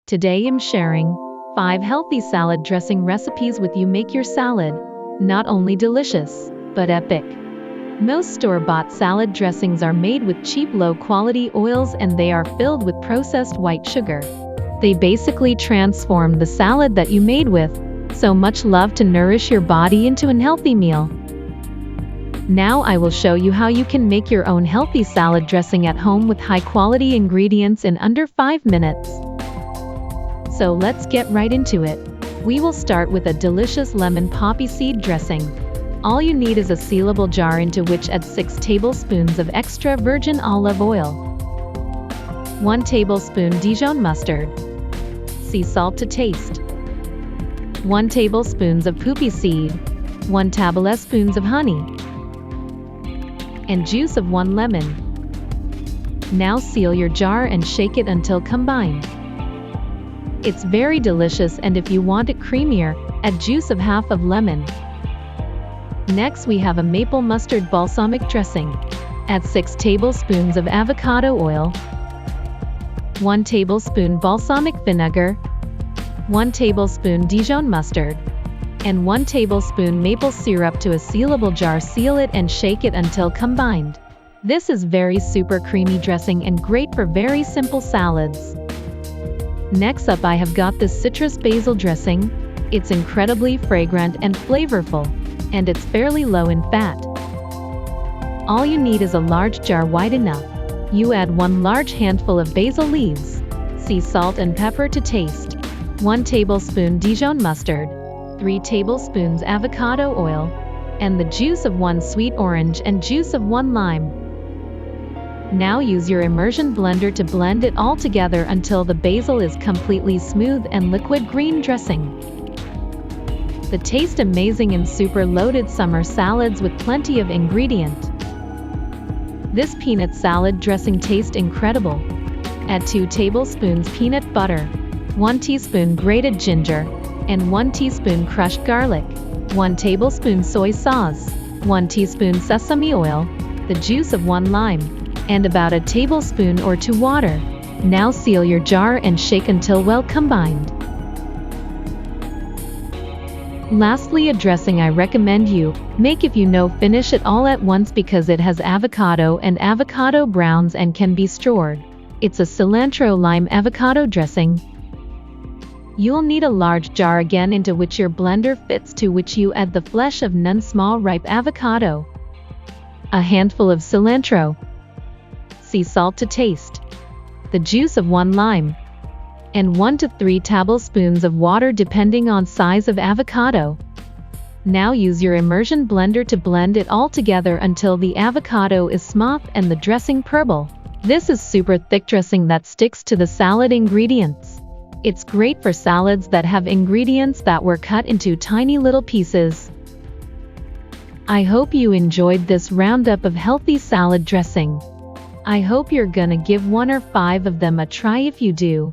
Today I'm sharing 5 healthy salad dressing recipes with you. Make your salad not only delicious, but epic. Most store-bought salad dressings are made with cheap low-quality oils and they are filled with processed white sugar. They basically transform the salad that you made with so much love to nourish your body into a healthy meal. Now I will show you how you can make your own healthy salad dressing at home with high-quality ingredients in under 5 minutes. So let's get right into it. We will start with a delicious lemon poppy seed dressing. All you need is a sealable jar into which add 6 tablespoons of extra virgin olive oil, 1 tablespoon Dijon mustard, sea salt to taste, 1 tablespoon of poppy seed, 1 tablespoon of honey, and juice of 1 lemon. Now seal your jar and shake it until combined. It's very delicious, and if you want it creamier, add juice of half of lemon. Next we have a maple mustard balsamic dressing. Add 6 tablespoons of avocado oil, 1 tablespoon balsamic vinegar, 1 tablespoon Dijon mustard, and 1 tablespoon maple syrup to a sealable jar. Seal it and shake it until combined. This is very super creamy dressing and great for very simple salads. Next up I have got this citrus basil dressing. It's incredibly fragrant and flavorful, and it's fairly low in fat. All you need is a large jar wide enough. You add 1 large handful of basil leaves, sea salt and pepper to taste, 1 tablespoon Dijon mustard, 3 tablespoons avocado oil, and the juice of 1 sweet orange and juice of 1 lime. Now use your immersion blender to blend it all together until the basil is completely smooth and liquid green dressing. The taste amazing in super loaded summer salads with plenty of ingredient. This peanut salad dressing tastes incredible. Add 2 tablespoons peanut butter, 1 teaspoon grated ginger, and 1 teaspoon crushed garlic, 1 tablespoon soy sauce, 1 teaspoon sesame oil, the juice of 1 lime, and about a tablespoon or 2 water. Now seal your jar and shake until well combined. Lastly, a dressing I recommend you make if you know finish it all at once because it has avocado and avocado browns and can be stored. It's a cilantro lime avocado dressing. You'll need a large jar again into which your blender fits, to which you add the flesh of non-small ripe avocado, a handful of cilantro, sea salt to taste, the juice of 1 lime, and 1 to 3 tablespoons of water depending on size of avocado. Now use your immersion blender to blend it all together until the avocado is smooth and the dressing purple. This is super thick dressing that sticks to the salad ingredients. It's great for salads that have ingredients that were cut into tiny little pieces. I hope you enjoyed this roundup of healthy salad dressing. I hope you're gonna give 1 or 5 of them a try. If you do,